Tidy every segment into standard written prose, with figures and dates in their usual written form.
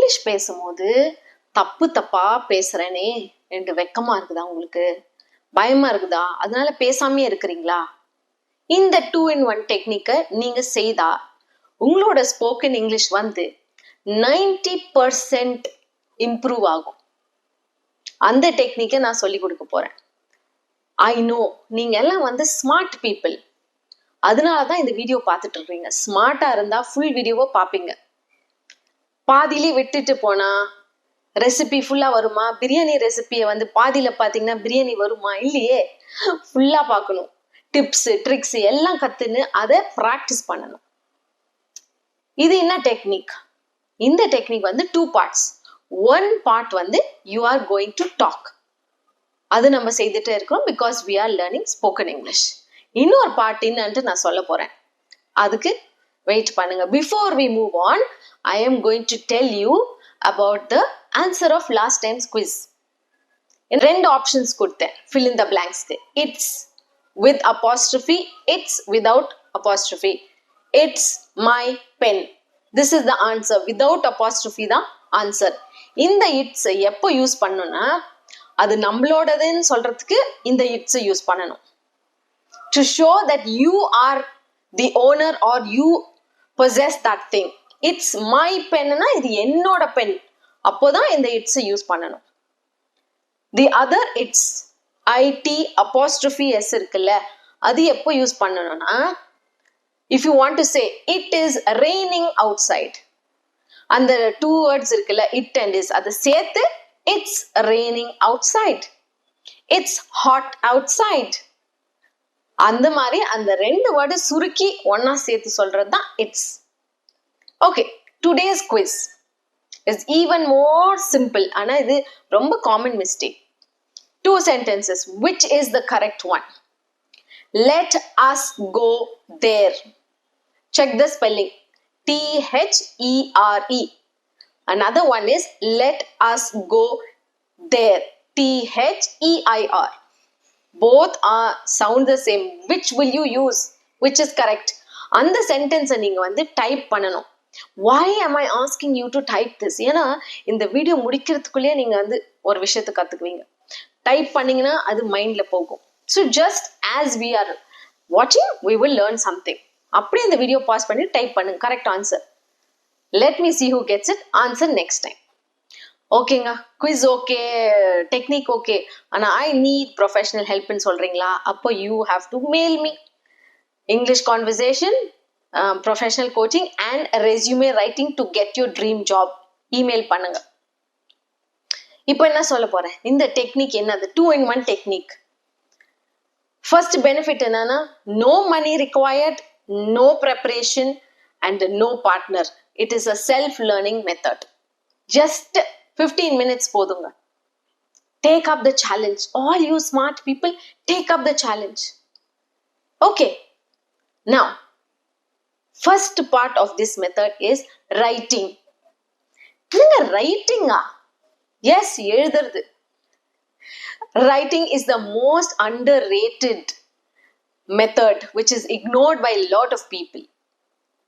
English பேசும்போது தப்பா பேசுறேனே என்று வெக்கமா இருக்குதா? உங்களுக்கு பயமா இருக்குதா? அதனால பேசாமே இருக்கிறீங்களா? இந்த 2-in-1 டெக்னிக்கை நீங்க செய்தா உங்களோட ஸ்போக்கன் இங்கிலீஷ் 90% இம்ப்ரூவ் ஆகும். அந்த டெக்னிக்கை நான் சொல்லி கொடுக்க போறேன். ஐ நோ நீங்க எல்லாம் ஸ்மார்ட் பீப்புள், அதனாலதான் இந்த வீடியோ பார்த்துட்டு இருக்கீங்க. ஸ்மார்ட்டா இருந்தா ஃபுல் வீடியோவை பார்ப்பீங்க. பாதியிலே விட்டுட்டு போனா ரெசிபி ஃபுல்லா வருமா? பிரியாணி ரெசிபியை பாதியில பாத்தீங்கன்னா பிரியாணி வருமா? இல்லையே, ஃபுல்லா பார்க்கணும். டிப்ஸ் ட்ரிக்ஸ் எல்லாம் கத்துன்னு அதை பிராக்டிஸ் பண்ணணும். இது என்ன டெக்னிக்? இந்த technique 2 parts. 1 part you are going to talk. அது நம்ம செய்துட்டே இருக்கோம் because we are learning spoken English. இன்னொரு பார்ட் என்னன்னு நான் சொல்ல போறேன். அதுக்கு வெயிட் பண்ணுங்க. Before we move on, I am going to tell you about the answer of last time's quiz. ரெண்டு ஆப்ஷன்ஸ் கொடுத்தேன் fill in the blanks. It's with apostrophe, it's without apostrophe. It's my pen. This is the answer. Without apostrophe தான் answer. இந்த it's எப்போ use பண்ணணும்னா அது நம்மளோடதுன்னு சொல்றதுக்கு இந்த it's use பண்ணணும். To show that you are the owner or you possess that thing. It's my pen னா இது என்னோட பென், அப்போதான் இந்த it's யூஸ் பண்ணணும். The other it's it apostrophe s இருக்குல்ல, அது எப்போ யூஸ் பண்ணணும்னா if you want to say it is raining outside, அந்த 2 words இருக்குல்ல it and is, அது சேர்த்து it's raining outside, it's hot outside. அந்த மாதிரி அந்த ரெண்டு வேர்டு சுருக்கி ஒன்னா சேர்த்து சொல்றது தான் it's. Okay, today's quiz is even more simple. ஆனா இது ரொம்ப common mistake. 2 sentences. Which is the correct one? Let us go there. Check the spelling. T-H-E-R-E. Another one is let us go there. T-H-E-I-R. Both are sound the same. Which will you use? Which is correct? அந்த sentence நீங்க type பண்ணணும். Why am I asking you to type this? ஏன்னா இந்த video முடிக்கிறதுக்குள்ளே நீங்க ஒரு விஷயத்தை கத்துக்குவீங்க. Type பண்ணீங்கன்னா அது மைண்ட்ல போகும். So just as we are watching, we will learn something. அப்படியே இந்த வீடியோ பாஸ் பண்ணி டைப் பண்ணுங்க correct answer. Let me see who gets it. Answer next time. ஓகேங்க, குவிஸ் ஓகே, டெக்னிக் ஓகே, ஆனா ஐ நீட் ப்ரொஃபஷனல் ஹெல்ப்னு சொல்றீங்களா? அப்போ you have to mail me. English conversation, professional coaching and resume writing to get your dream job. Email பண்ணுங்க. இப்போ என்ன சொல்ல போறேன்? இந்த டெக்னிக் என்னது? 2-in-1 technique. ஃபர்ஸ்ட் பெனிஃபிட் என்னன்னா no money required, no preparation and no partner. It is a self learning method. Just 15 minutes போதுங்க. Take up the challenge. All you smart people, take up the challenge. Okay. Now, first part of this method is writing. நீங்க writing-ஆ? Yes, எழுதுறது. Writing is the most underrated method which is ignored by a lot of people.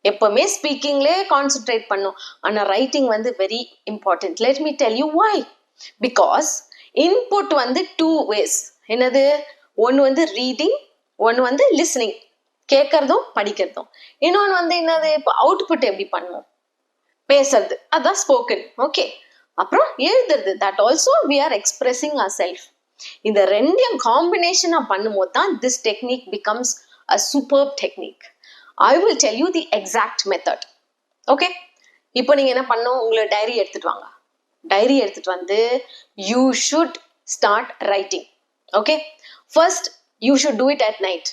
எப்பவுமே ஸ்பீக்கிங்லே concentrate பண்ணும், ஆனா writing very important. Let me tell you why. Because input 2 ways. என்னது? ஒன்னு reading, ஒன்னு listening, கேட்கறதும் படிக்கிறதும். இன்னொன்னு என்னது? இப்போ அவுட்புட் எப்படி பண்ணுவோம்? பேசுறது, அதான் ஸ்போக்கன். ஓகே. அப்புறம் எழுதுறது, that also we are expressing our self. இந்த ரெண்டையும் காம்பினேஷனா பண்ணும்போது தான் this technique becomes a super technique. I will tell you the exact method. Okay? இப்போ நீங்க என்ன பண்ணணும்? உங்களை டைரி எடுத்துட்டு வாங்க. டைரி எடுத்துட்டு you should start writing. Okay? First, you should do it at night.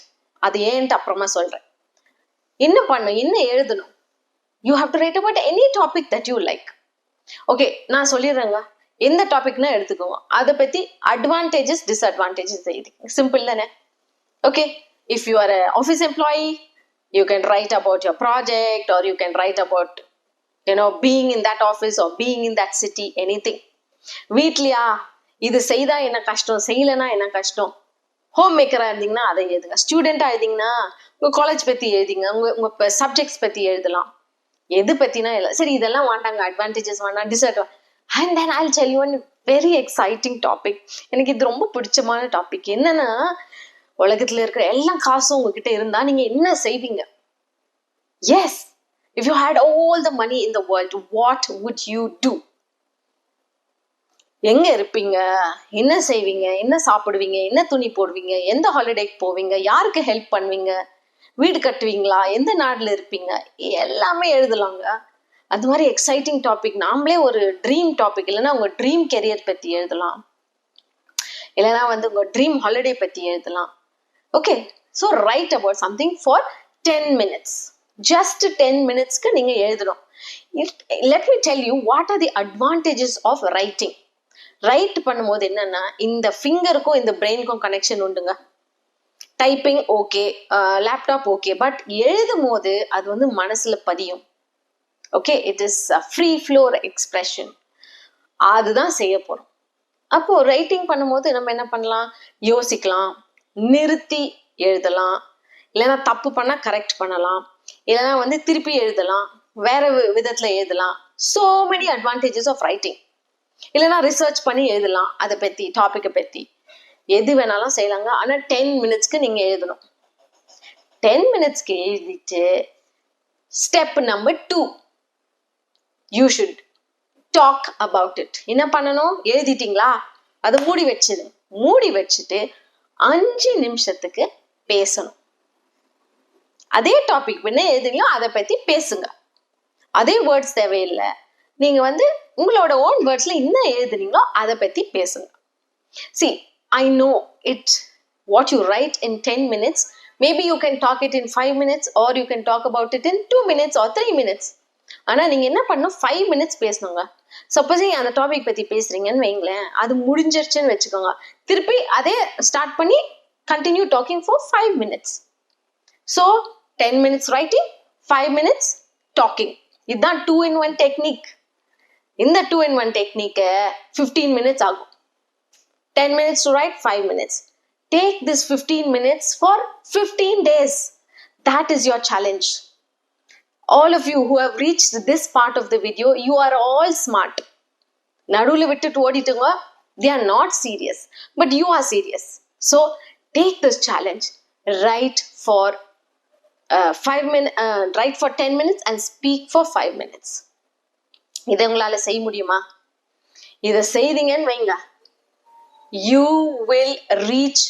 அது ஏன்ட்டு அப்புறமா சொல்றேன். என்ன பண்ணணும்? என்ன எழுதணும்? You have to write about any topic that you like. Okay, நான் சொல்லிடுறேங்க. எந்த டாபிக்னா எடுத்துக்கோங்க. அதை பத்தி advantages, disadvantages எழுதிக்கோங்க. சிம்பிள் தானே? Okay? If you are an office employee, you can write about your project, or you can write about being in that office or being in that city, anything. வீட்லயா இது செய்தா என்ன கஷ்டம், செய்யலனா என்ன கஷ்டம். Home மேக்கரா இருந்தீங்கன்னா அதை எழுதுங்க. ஸ்டூடெண்டா எழுதிங்கன்னா உங்க காலேஜ் பத்தி எழுதிங்க, உங்க சப்ஜெக்ட்ஸ் பத்தி எழுதலாம். எது பத்தினா இல்லை. சரி இதெல்லாம் வேண்டாங்க, அட்வான்டேஜஸ் வேண்டாம், disadvantage. And then I tell you one very exciting topic. எனக்கு இது ரொம்ப பிடிச்சமான டாபிக். என்னன்னா, உலகத்துல இருக்கிற எல்லா காசும் உங்ககிட்ட இருந்தா நீங்க என்ன செய்வீங்க? Yes, if you had all the money in the world, what would you do? எங்க இருப்பீங்க? என்ன செய்வீங்க? என்ன சாப்பிடுவீங்க? என்ன துணி போடுவீங்க? எந்த ஹாலிடேக்கு போவீங்க? யாருக்கு ஹெல்ப் பண்ணுவீங்க? வீடு கட்டுவீங்களா? எந்த நாடுல இருப்பீங்க? எல்லாமே எழுதலாங்க. அது மாதிரி எக்ஸைட்டிங் டாபிக். நாமளே ஒரு ட்ரீம் டாபிக், இல்லைன்னா உங்க ட்ரீம் கெரியர் பத்தி எழுதலாம், இல்லைன்னா வந்து உங்க ட்ரீம் ஹாலிடே பத்தி எழுதலாம். Okay, so write about something for 10 minutes. Just 10 minutesக்கு நீங்க எழுதணும். Let me tell you what are the advantages of writing. Write பண்ணும்போது என்னன்னா, இந்த ஃபிங்கருக்கும் இந்த பிரெயினுக்கும் கனெக்ஷன் உண்டுங்க. Typing okay, laptop okay, but எழுதும் போது அது வந்து மனசுல பதியும். Okay, it is free floor expression. அதுதான் செய்ய போறோம். அப்போ ரைட்டிங் பண்ணும்போது நம்ம என்ன பண்ணலாம்? யோசிக்கலாம், நிறுத்தி எழுதலாம், இல்லைன்னா தப்பு பண்ணா கரெக்ட் பண்ணலாம், இல்லைன்னா வந்து திருப்பி எழுதலாம், வேற விதத்துல எழுதலாம். So many advantages of writing. இல்லைன்னா ரிசர்ச் பண்ணி எழுதலாம், அதை பத்தி, டாபிக்கை பத்தி, எது வேணாலும் செய்யலாங்க. ஆனா 10 minutesக்கு நீங்க எழுதணும். 10 minutesக்கு எழுதிட்டு step number 2, you should talk about it. என்ன பண்ணணும்? எழுதிட்டீங்களா? அதை மூடி வச்சிடு. மூடி வச்சுட்டு 5 நிமிஷத்துக்கு பேசணும். அதே டாபிக் என்ன எழுதுங்களோ அதை பத்தி பேசுங்க. அதே வேர்ட்ஸ் தேவையில்லை. நீங்க வந்து உங்களோட ஓன் வேர்ட்ஸ்ல என்ன எழுதுனீங்களோ அதை பத்தி பேசுங்க. See, I know it, what you write in 10 minutes, maybe you can talk it in 5 minutes, or you can talk about it in 2 minutes or 3 minutes. ஆனா நீங்க என்ன பண்ணணும்? 5 minutes பேசணுங்க. சப்போஸ் அந்த டாபிக் பத்தி பேசுறீங்கன்னு வைங்களேன், அது முடிஞ்சிருச்சுன்னு வச்சுக்கோங்க, திருப்பி அதே ஸ்டார்ட் பண்ணி continue talking for 5 minutes. So 10 minutes writing, 5 minutes talking. இதுதான் 2-in-1 டெக்னிக். இந்த 2-in-1 டெக்னிக்கை 15 minutes ஆகும். 10 minutes to write, 5 minutes. Take this 15 minutes for 15 days. That is your challenge. All of you who have reached this part of the video, you are all smart. Nadula vittu odittunga, they are not serious, but you are serious. So take this challenge. Write for 10 minutes and speak for 5 minutes. இதை உங்களால செய்ய முடியுமா? இதை செய்தீங்கன்னு வைங்க, you will reach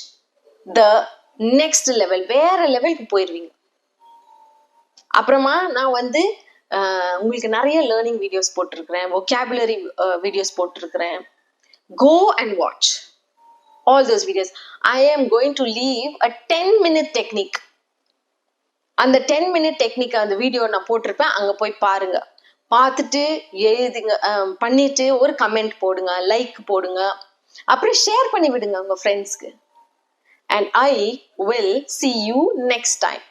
the next level. வேற லெவலுக்கு போயிருவீங்க. அப்புறமா நான் வந்து உங்களுக்கு நிறைய லேர்னிங் வீடியோஸ் போட்டிருக்கிறேன், vocabulary வீடியோஸ் போட்டிருக்கிறேன். Go and watch all those videos. I am going to leave a 10-minute technique. அந்த 10-minute technique அந்த வீடியோ நான் போட்டிருப்பேன், அங்க போய் பாருங்க. பார்த்துட்டு எழுதுங்க, பண்ணிட்டு ஒரு கமெண்ட் போடுங்க, லைக் போடுங்க, அப்புறம் ஷேர் பண்ணி விடுங்க உங்க ஃப்ரெண்ட்ஸ்க்கு. And I will see you next time.